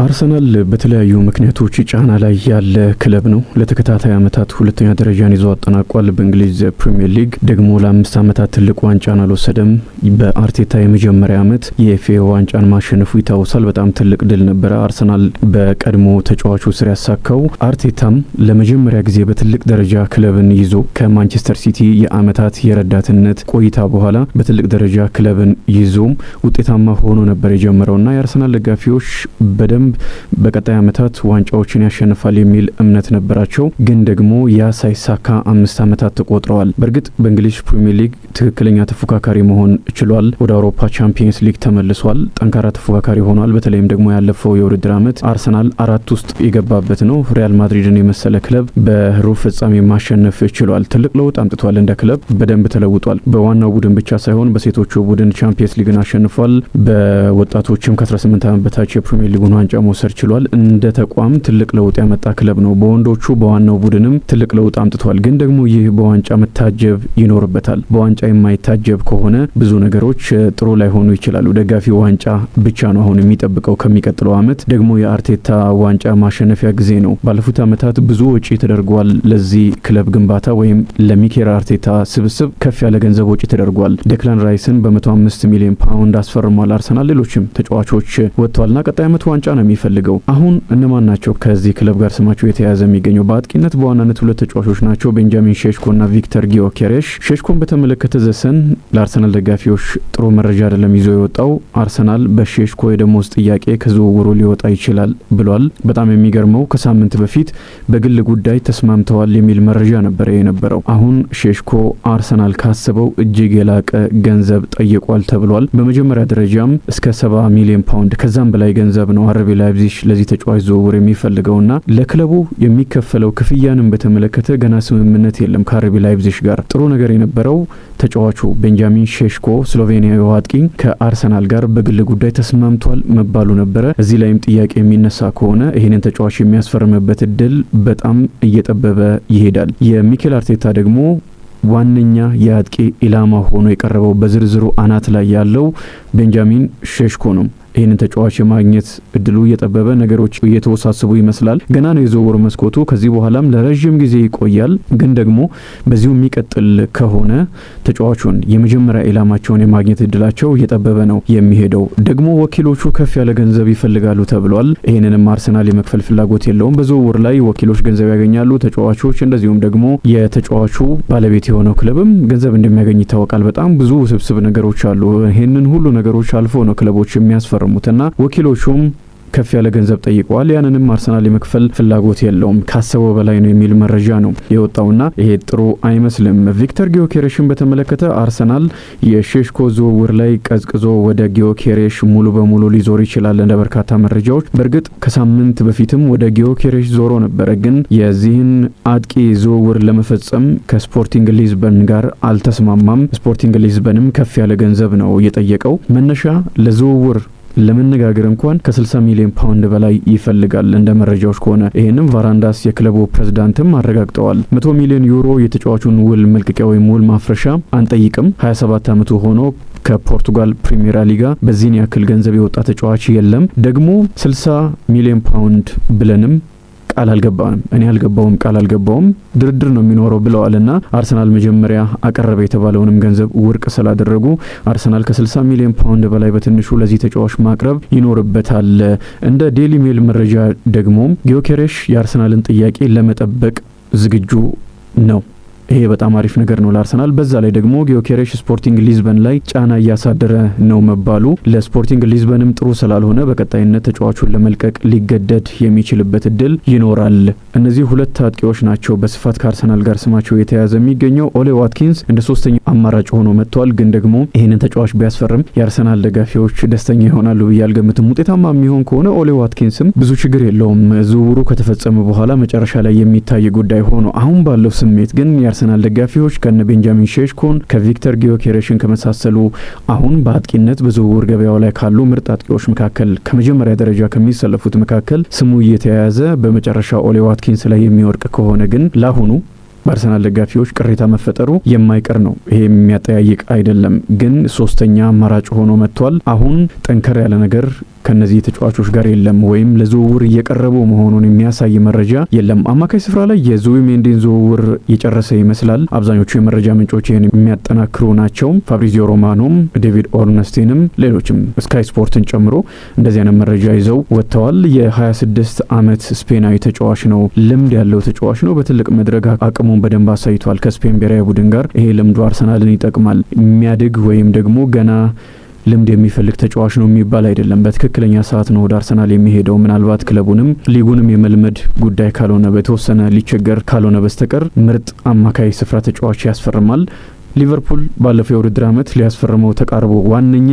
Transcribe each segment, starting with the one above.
አርሰናል በተለያዩ ምክንያቶች ጫና ላይ ያለ ክለብ ነው። ለተከታታይ ዓመታት ሁለተኛ ደረጃን ይዞ አጠናቋል። በእንግሊዝ ፕሪሚየር ሊግ ደግሞ ለ5 ዓመታት ትልቅ ዋንጫን አልወሰደም። በአርቴታ የመጀመሪያ ዓመት የኤፍኤ ዋንጫን ማሸነፉ ይታወሳል። በጣም ትልቅ ድል ነበረ። አርሰናል በቀድሞ ተጫዋቹ ስር ያሳካው። አርቴታም ለመጀመሪያ ጊዜ በትልቅ ደረጃ ክለብን ይዞ ከማንቸስተር ሲቲ የዓመታት የረዳትነት ቆይታ በኋላ በትልቅ ደረጃ ክለብን ይዞ ውጤታማ ሆኖ ነበር የጀመረውና የአርሰናል ደጋፊዎች በደንብ በቀጣይ ዓመታት ዋንጫዎችን ያሸንፋል የሚል እምነት ነበራቸው። ግን ደግሞ ያ ሳይሳካ 5 ዓመታት ተቆጥረዋል። በእርግጥ በእንግሊዝ ፕሪሚየር ሊግ ትክክለኛ ተፎካካሪ መሆን ችሏል። ወደ አውሮፓ ቻምፒየንስ ሊግ ተመልሷል። ጠንካራ ተፎካካሪ ሆኗል። በተለይም ደግሞ ያለፈው የውድድር ዓመት አርሰናል 4 ውስጥ የገባበት ነው። ሪያል ማድሪድን የመሰለ ክለብ በሩብ ፍጻሜ ማሸነፍ ችሏል። ትልቅ ለውጥ አምጥቷል። እንደ ክለብ በደንብ ተለውጧል። በዋናው ቡድን ብቻ ሳይሆን በሴቶቹ ቡድን ቻምፒየንስ ሊግን አሸንፏል። በወጣቶችም ከ18 ዓመት በታች የፕሪሚየር ሊጉን ዋንጫ መውሰድ ችሏል። እንደ ተቋም ትልቅ ለውጥ ያመጣ ክለብ ነው። በወንዶቹ በዋናው ቡድንም ትልቅ ለውጥ አምጥቷል። ግን ደግሞ ይህ በዋንጫ መታጀብ ይኖርበታል። በዋንጫ የማይታጀብ ከሆነ ብዙ ነገሮች ጥሩ ላይሆኑ ይችላሉ። ደጋፊ ዋንጫ ብቻ ነው አሁን የሚጠብቀው። ከሚቀጥለው ዓመት ደግሞ የአርቴታ ዋንጫ ማሸነፊያ ጊዜ ነው። ባለፉት ዓመታት ብዙ ወጪ ተደርጓል። ለዚህ ክለብ ግንባታ ወይም ለሚኬል አርቴታ ስብስብ ከፍ ያለ ገንዘብ ወጪ ተደርጓል። ዴክላን ራይስን በ105 ሚሊዮን ፓውንድ አስፈርሟል አርሰናል። ሌሎችም ተጫዋቾች ወጥተዋልና ቀጣይ ዓመት ዋንጫ ነው የሚፈልገው። አሁን እነማን ናቸው ከዚህ ክለብ ጋር ስማቸው የተያያዘ የሚገኘው? በአጥቂነት በዋናነት 2 ተጫዋቾች ናቸው፣ ቤንጃሚን ሼሽኮና ቪክተር ጊዮኬሬሽ። ሼሽኮን በተመለከተ ዘሰን ለአርሰናል ደጋፊዎች ጥሩ መረጃ አይደለም ይዞ የወጣው። አርሰናል በሼሽኮ የደሞዝ ጥያቄ ከዝውውሩ ሊወጣ ይችላል ብሏል። በጣም የሚገርመው ከሳምንት በፊት በግል ጉዳይ ተስማምተዋል የሚል መረጃ ነበረ የነበረው። አሁን ሼሽኮ አርሰናል ካሰበው እጅግ የላቀ ገንዘብ ጠይቋል ተብሏል። በመጀመሪያ ደረጃም እስከ 70 ሚሊዮን ፓውንድ ከዛም በላይ ገንዘብ ነው አርቢ ላይፕዚግ ለዚህ ተጫዋች ዝውውር የሚፈልገውና ለክለቡ የሚከፈለው ክፍያንም በተመለከተ ገና ስምምነት የለም ከአርቢ ላይፕዚግ ጋር። ጥሩ ነገር የነበረው ተጫዋቹ ቤንጃሚን ሼሽኮ ስሎቬኒያዊ አጥቂ ከአርሰናል ጋር በግል ጉዳይ ተስማምቷል መባሉ ነበረ። እዚህ ላይም ጥያቄ የሚነሳ ከሆነ ይህንን ተጫዋች የሚያስፈርምበት እድል በጣም እየጠበበ ይሄዳል። የሚኬል አርቴታ ደግሞ ዋነኛ የአጥቂ ኢላማ ሆኖ የቀረበው በዝርዝሩ አናት ላይ ያለው ቤንጃሚን ሼሽኮ ነው። ይህንን ተጫዋች የማግኘት እድሉ እየጠበበ ነገሮች እየተወሳሰቡ ይመስላል። ገና ነው የዝውውር መስኮቱ። ከዚህ በኋላም ለረጅም ጊዜ ይቆያል። ግን ደግሞ በዚሁ የሚቀጥል ከሆነ ተጫዋቹን የመጀመሪያ ኢላማቸውን የማግኘት እድላቸው እየጠበበ ነው የሚሄደው። ደግሞ ወኪሎቹ ከፍ ያለ ገንዘብ ይፈልጋሉ ተብሏል። ይህንንም አርሰናል የመክፈል ፍላጎት የለውም። በዝውውር ላይ ወኪሎች ገንዘብ ያገኛሉ፣ ተጫዋቾች እንደዚሁም ደግሞ የተጫዋቹ ባለቤት የሆነው ክለብም ገንዘብ እንደሚያገኝ ይታወቃል። በጣም ብዙ ውስብስብ ነገሮች አሉ። ይህንን ሁሉ ነገሮች አልፎ ነው ክለቦች የሚያስፈርሙትና ወኪሎቹም ከፍ ያለ ገንዘብ ጠይቀዋል። ያንንም አርሰናል የመክፈል ፍላጎት የለውም፣ ካሰበው በላይ ነው የሚል መረጃ ነው የወጣውና ይሄ ጥሩ አይመስልም። ቪክተር ጊዮኬሬሽን በተመለከተ አርሰናል የሼሽኮ ዝውውር ላይ ቀዝቅዞ ወደ ጊዮኬሬሽ ሙሉ በሙሉ ሊዞር ይችላል እንደ በርካታ መረጃዎች። በእርግጥ ከሳምንት በፊትም ወደ ጊዮኬሬሽ ዞሮ ነበረ። ግን የዚህን አጥቂ ዝውውር ለመፈጸም ከስፖርቲንግ ሊዝበን ጋር አልተስማማም። ስፖርቲንግ ሊዝበንም ከፍ ያለ ገንዘብ ነው የጠየቀው። መነሻ ለዝውውር ለመነጋገር እንኳን ከ60 ሚሊዮን ፓውንድ በላይ ይፈልጋል እንደ መረጃዎች ከሆነ። ይሄንም ቫራንዳስ የክለቡ ፕሬዝዳንትም አረጋግጠዋል። 100 ሚሊዮን ዩሮ የተጫዋቹን ውል መልቀቂያ ወይም ውል ማፍረሻ አንጠይቅም። 27 ዓመቱ ሆኖ ከፖርቱጋል ፕሪሚየር ሊጋ በዚህን ያክል ገንዘብ የወጣ ተጫዋች የለም። ደግሞ 60 ሚሊዮን ፓውንድ ብለንም ቃል አልገባንም። እኔ አልገባውም፣ ቃል አልገባውም፣ ድርድር ነው የሚኖረው ብለዋልና አርሰናል መጀመሪያ አቀረበ የተባለውንም ገንዘብ ውድቅ ስላደረጉ አርሰናል ከ60 ሚሊዮን ፓውንድ በላይ በትንሹ ለዚህ ተጫዋች ማቅረብ ይኖርበታል። እንደ ዴሊ ሜል መረጃ ደግሞ ጊዮኬሬሽ የአርሰናልን ጥያቄ ለመጠበቅ ዝግጁ ነው። ይሄ በጣም አሪፍ ነገር ነው ለአርሰናል። በዛ ላይ ደግሞ ጊዮኬሬሽ ስፖርቲንግ ሊዝበን ላይ ጫና እያሳደረ ነው መባሉ ለስፖርቲንግ ሊዝበንም ጥሩ ስላልሆነ በቀጣይነት ተጫዋቹን ለመልቀቅ ሊገደድ የሚችልበት እድል ይኖራል። እነዚህ 2 አጥቂዎች ናቸው በስፋት ከአርሰናል ጋር ስማቸው የተያዘ የሚገኘው። ኦሌ ዋትኪንስ እንደ ሶስተኛ አማራጭ ሆኖ መጥቷል። ግን ደግሞ ይህንን ተጫዋች ቢያስፈርም የአርሰናል ደጋፊዎች ደስተኛ ይሆናሉ ብዬ አልገምትም። ውጤታማ የሚሆን ከሆነ ኦሌ ዋትኪንስም ብዙ ችግር የለውም። ዝውውሩ ከተፈጸመ በኋላ መጨረሻ ላይ የሚታይ ጉዳይ ሆኖ አሁን ባለው ስሜት ግን አርሰናል ደጋፊዎች ከነ ቤንጃሚን ሼሽኮን ከቪክተር ጊዮኬሬሽን ከመሳሰሉ አሁን በአጥቂነት በዝውውር ገበያው ላይ ካሉ ምርጥ አጥቂዎች መካከል ከመጀመሪያ ደረጃ ከሚሰለፉት መካከል ስሙ እየተያያዘ በመጨረሻ ኦሌ ዋትኪንስ ላይ የሚወርቅ ከሆነ ግን ላሁኑ በአርሰናል ደጋፊዎች ቅሬታ መፈጠሩ የማይቀር ነው። ይሄ የሚያጠያይቅ አይደለም። ግን ሶስተኛ አማራጭ ሆኖ መጥቷል። አሁን ጠንከር ያለ ነገር ከነዚህ ተጫዋቾች ጋር የለም ወይም ለዝውውር እየቀረቡ መሆኑን የሚያሳይ መረጃ የለም። አማካይ ስፍራ ላይ የዙቢሜንዲን ዝውውር የጨረሰ ይመስላል። አብዛኞቹ የመረጃ ምንጮች ይህን የሚያጠናክሩ ናቸው። ፋብሪዚዮ ሮማኖም፣ ዴቪድ ኦርነስቲንም ሌሎችም ስካይ ስፖርትን ጨምሮ እንደዚህ አይነት መረጃ ይዘው ወጥተዋል። የ26 ዓመት ስፔናዊ ተጫዋች ነው። ልምድ ያለው ተጫዋች ነው። በትልቅ መድረክ አቅሙን በደንብ አሳይቷል። ከስፔን ብሔራዊ ቡድን ጋር ይሄ ልምዱ አርሰናልን ይጠቅማል። የሚያድግ ወይም ደግሞ ገና ልምድ የሚፈልግ ተጫዋች ነው የሚባል አይደለም። በትክክለኛ ሰዓት ነው ወደ አርሰናል የሚሄደው። ምናልባት ክለቡንም ሊጉንም የመልመድ ጉዳይ ካልሆነ በተወሰነ ሊቸገር ካልሆነ በስተቀር ምርጥ አማካይ ስፍራ ተጫዋች ያስፈርማል። ሊቨርፑል ባለፈው የውድድር ዓመት ሊያስፈርመው ተቃርቦ ዋነኛ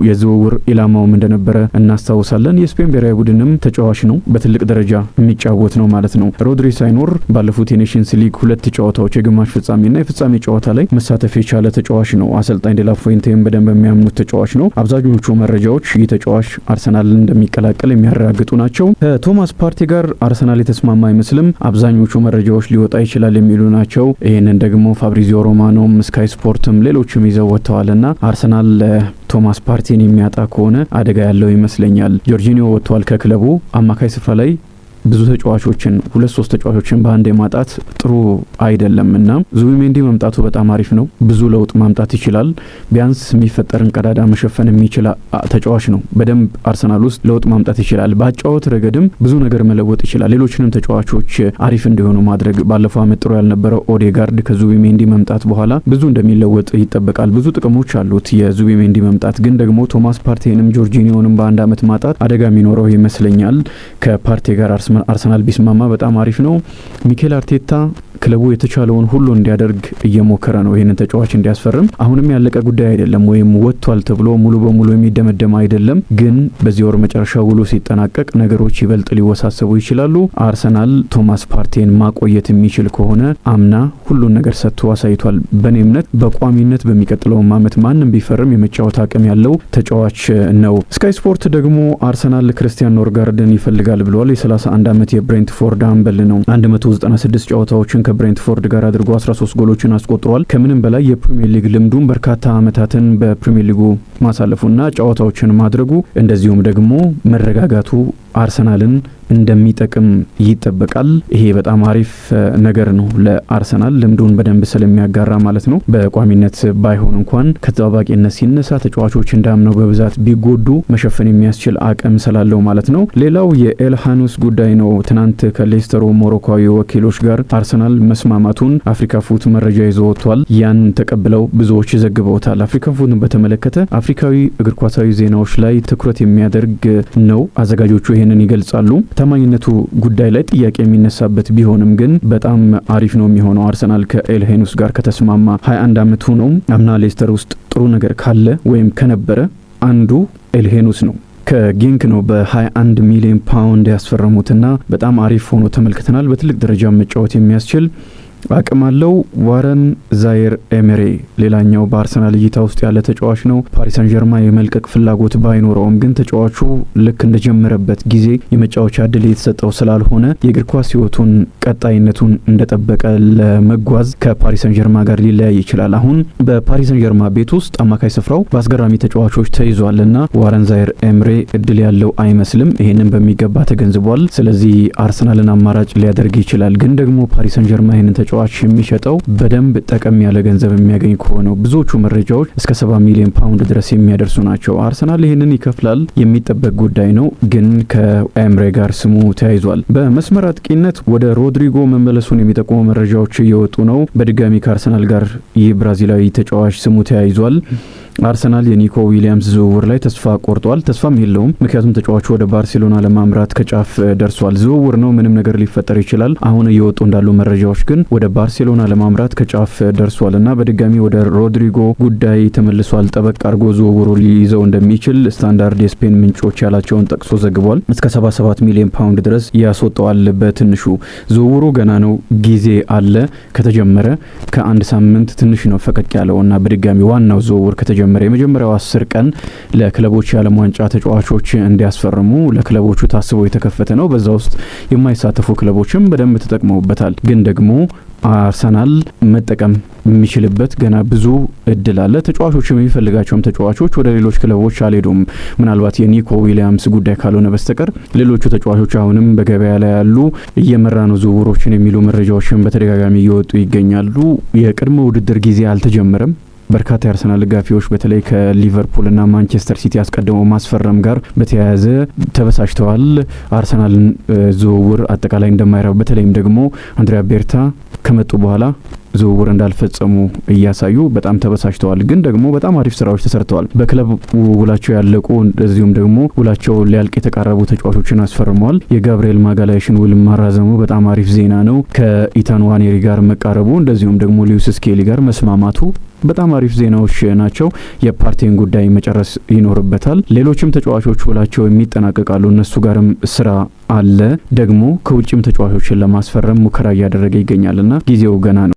የዝውውር ኢላማውም እንደነበረ እናስታውሳለን። የስፔን ብሔራዊ ቡድንም ተጫዋች ነው፣ በትልቅ ደረጃ የሚጫወት ነው ማለት ነው። ሮድሪ ሳይኖር ባለፉት የኔሽንስ ሊግ 2 ጨዋታዎች የግማሽ ፍጻሜና የፍጻሜ ጨዋታ ላይ መሳተፍ የቻለ ተጫዋች ነው። አሰልጣኝ ዴላፎይንቴም በደንብ የሚያምኑት ተጫዋች ነው። አብዛኞቹ መረጃዎች ይህ ተጫዋች አርሰናልን እንደሚቀላቀል የሚያረጋግጡ ናቸው። ከቶማስ ፓርቴ ጋር አርሰናል የተስማማ አይመስልም። አብዛኞቹ መረጃዎች ሊወጣ ይችላል የሚሉ ናቸው። ይህንን ደግሞ ፋብሪዚዮ ሮማኖም ስካይ ስፖርትም ሌሎችም ይዘው ወጥተዋልና አርሰናል ቶማስ ፓርቲን የሚያጣ ከሆነ አደጋ ያለው ይመስለኛል። ጆርጂኒዮ ወጥቷል ከክለቡ። አማካይ ስፍራ ላይ ብዙ ተጫዋቾችን 2-3 ተጫዋቾችን በአንድ ማጣት ጥሩ አይደለምና ዙቢሜንዲ መምጣቱ በጣም አሪፍ ነው። ብዙ ለውጥ ማምጣት ይችላል። ቢያንስ የሚፈጠርን ቀዳዳ መሸፈን የሚችል ተጫዋች ነው። በደንብ አርሰናል ውስጥ ለውጥ ማምጣት ይችላል። በአጫወት ረገድም ብዙ ነገር መለወጥ ይችላል። ሌሎችንም ተጫዋቾች አሪፍ እንዲሆኑ ማድረግ። ባለፈው ዓመት ጥሩ ያልነበረው ኦዴጋርድ ከዙቢሜንዲ መምጣት በኋላ ብዙ እንደሚለወጥ ይጠበቃል። ብዙ ጥቅሞች አሉት የዙቢሜንዲ መምጣት። ግን ደግሞ ቶማስ ፓርቴንም ጆርጂኒዮንም በአንድ ዓመት ማጣት አደጋ የሚኖረው ይመስለኛል። ከፓርቴ ጋር አርሰናል ቢስማማ በጣም አሪፍ ነው። ሚኬል አርቴታ ክለቡ የተቻለውን ሁሉ እንዲያደርግ እየሞከረ ነው ይህንን ተጫዋች እንዲያስፈርም። አሁንም ያለቀ ጉዳይ አይደለም ወይም ወጥቷል ተብሎ ሙሉ በሙሉ የሚደመደም አይደለም። ግን በዚህ ወር መጨረሻ ውሉ ሲጠናቀቅ ነገሮች ይበልጥ ሊወሳሰቡ ይችላሉ። አርሰናል ቶማስ ፓርቴን ማቆየት የሚችል ከሆነ አምና ሁሉን ነገር ሰጥቶ አሳይቷል። በእኔ እምነት በቋሚነት በሚቀጥለው ዓመት ማንም ቢፈርም የመጫወት አቅም ያለው ተጫዋች ነው። ስካይ ስፖርት ደግሞ አርሰናል ክርስቲያን ኖርጋርድን ይፈልጋል ብሏል። የ31 ዓመት የብሬንትፎርድ አምበል ነው። 196 ጨዋታዎችን ከብሬንትፎርድ ጋር አድርጎ 13 ጎሎችን አስቆጥሯል። ከምንም በላይ የፕሪሚየር ሊግ ልምዱን በርካታ ዓመታትን በፕሪሚየር ሊጉ ማሳለፉና ጨዋታዎችን ማድረጉ እንደዚሁም ደግሞ መረጋጋቱ አርሰናልን እንደሚጠቅም ይጠበቃል። ይሄ በጣም አሪፍ ነገር ነው ለአርሰናል ልምዱን በደንብ ስለሚያጋራ ማለት ነው። በቋሚነት ባይሆን እንኳን ከተጠባባቂነት ሲነሳ ተጫዋቾች እንዳምነው በብዛት ቢጎዱ መሸፈን የሚያስችል አቅም ስላለው ማለት ነው። ሌላው የኤልሃኑስ ጉዳይ ነው። ትናንት ከሌስተሩ ሞሮኮዊ ወኪሎች ጋር አርሰናል መስማማቱን አፍሪካ ፉት መረጃ ይዞ ወጥቷል። ያን ተቀብለው ብዙዎች ዘግበውታል። አፍሪካ ፉትን በተመለከተ አፍሪካዊ እግር ኳሳዊ ዜናዎች ላይ ትኩረት የሚያደርግ ነው። አዘጋጆቹ ይህንን ይገልጻሉ። ታማኝነቱ ጉዳይ ላይ ጥያቄ የሚነሳበት ቢሆንም ግን በጣም አሪፍ ነው የሚሆነው። አርሰናል ከኤልሄኑስ ጋር ከተስማማ 21 ዓመቱ ነው። አምና ሌስተር ውስጥ ጥሩ ነገር ካለ ወይም ከነበረ አንዱ ኤልሄኑስ ነው። ከጌንክ ነው በ21 ሚሊዮን ፓውንድ ያስፈረሙትና በጣም አሪፍ ሆኖ ተመልክተናል። በትልቅ ደረጃ መጫወት የሚያስችል አቅም አለው። ዋረን ዛይር ኤሜሬ ሌላኛው በአርሰናል እይታ ውስጥ ያለ ተጫዋች ነው። ፓሪስ ሰን ዠርማ የመልቀቅ ፍላጎት ባይኖረውም ግን ተጫዋቹ ልክ እንደጀመረበት ጊዜ የመጫወቻ እድል የተሰጠው ስላልሆነ የእግር ኳስ ሕይወቱን ቀጣይነቱን እንደጠበቀ ለመጓዝ ከፓሪስ ሰን ዠርማ ጋር ሊለያይ ይችላል። አሁን በፓሪስ ሰን ዠርማ ቤት ውስጥ አማካይ ስፍራው በአስገራሚ ተጫዋቾች ተይዟልና ዋረን ዛይር ኤሜሬ እድል ያለው አይመስልም። ይሄንን በሚገባ ተገንዝቧል። ስለዚህ አርሰናልን አማራጭ ሊያደርግ ይችላል። ግን ደግሞ ፓሪስ ሰን ዠርማ ይሄንን ተጫዋች የሚሸጠው በደንብ ጠቀም ያለ ገንዘብ የሚያገኝ ከሆነው ብዙዎቹ መረጃዎች እስከ 70 ሚሊዮን ፓውንድ ድረስ የሚያደርሱ ናቸው። አርሰናል ይህንን ይከፍላል የሚጠበቅ ጉዳይ ነው። ግን ከኤምሬ ጋር ስሙ ተያይዟል። በመስመር አጥቂነት ወደ ሮድሪጎ መመለሱን የሚጠቁሙ መረጃዎች እየወጡ ነው። በድጋሚ ከአርሰናል ጋር ይህ ብራዚላዊ ተጫዋች ስሙ ተያይዟል። አርሰናል የኒኮ ዊሊያምስ ዝውውር ላይ ተስፋ ቆርጧል። ተስፋም የለውም፣ ምክንያቱም ተጫዋቹ ወደ ባርሴሎና ለማምራት ከጫፍ ደርሷል። ዝውውር ነው፣ ምንም ነገር ሊፈጠር ይችላል። አሁን እየወጡ እንዳሉ መረጃዎች ግን ወደ ባርሴሎና ለማምራት ከጫፍ ደርሷልና በድጋሚ ወደ ሮድሪጎ ጉዳይ ተመልሷል። ጠበቅ አድርጎ ዝውውሩ ሊይዘው እንደሚችል ስታንዳርድ የስፔን ምንጮች ያላቸውን ጠቅሶ ዘግቧል። እስከ 77 ሚሊዮን ፓውንድ ድረስ ያስወጣዋል። በትንሹ ዝውውሩ ገና ነው፣ ጊዜ አለ። ከተጀመረ ከአንድ ሳምንት ትንሽ ነው ፈቀቅ ያለውና በድጋሚ ዋናው ዝውውር ተጀመረ። የመጀመሪያው 10 ቀን ለክለቦች የዓለም ዋንጫ ተጫዋቾች እንዲያስፈርሙ ለክለቦቹ ታስቦ የተከፈተ ነው። በዛ ውስጥ የማይሳተፉ ክለቦችም በደንብ ተጠቅመውበታል። ግን ደግሞ አርሰናል መጠቀም የሚችልበት ገና ብዙ እድል አለ። ተጫዋቾችም የሚፈልጋቸውም ተጫዋቾች ወደ ሌሎች ክለቦች አልሄዱም። ምናልባት የኒኮ ዊሊያምስ ጉዳይ ካልሆነ በስተቀር ሌሎቹ ተጫዋቾች አሁንም በገበያ ላይ ያሉ እየመራ ነው ዝውውሮችን የሚሉ መረጃዎችን በተደጋጋሚ እየወጡ ይገኛሉ። የቅድመ ውድድር ጊዜ አልተጀመረም። በርካታ የአርሰናል ደጋፊዎች በተለይ ከሊቨርፑልና ማንቸስተር ሲቲ አስቀድመው ማስፈረም ጋር በተያያዘ ተበሳጭተዋል። አርሰናልን ዝውውር አጠቃላይ እንደማይረባ በተለይም ደግሞ አንድሪያ ቤርታ ከመጡ በኋላ ዝውውር እንዳልፈጸሙ እያሳዩ በጣም ተበሳጭተዋል። ግን ደግሞ በጣም አሪፍ ስራዎች ተሰርተዋል። በክለብ ውላቸው ያለቁ እንደዚሁም ደግሞ ውላቸው ሊያልቅ የተቃረቡ ተጫዋቾችን አስፈርመዋል። የጋብሪኤል ማጋላይሽን ውል ማራዘሙ በጣም አሪፍ ዜና ነው። ከኢታን ዋኔሪ ጋር መቃረቡ እንደዚሁም ደግሞ ሊዩስ ስኬሊ ጋር መስማማቱ በጣም አሪፍ ዜናዎች ናቸው። የፓርቲን ጉዳይ መጨረስ ይኖርበታል። ሌሎችም ተጫዋቾች ውላቸው የሚጠናቀቃሉ። እነሱ ጋርም ስራ አለ። ደግሞ ከውጭም ተጫዋቾችን ለማስፈረም ሙከራ እያደረገ ይገኛልና ጊዜው ገና ነው።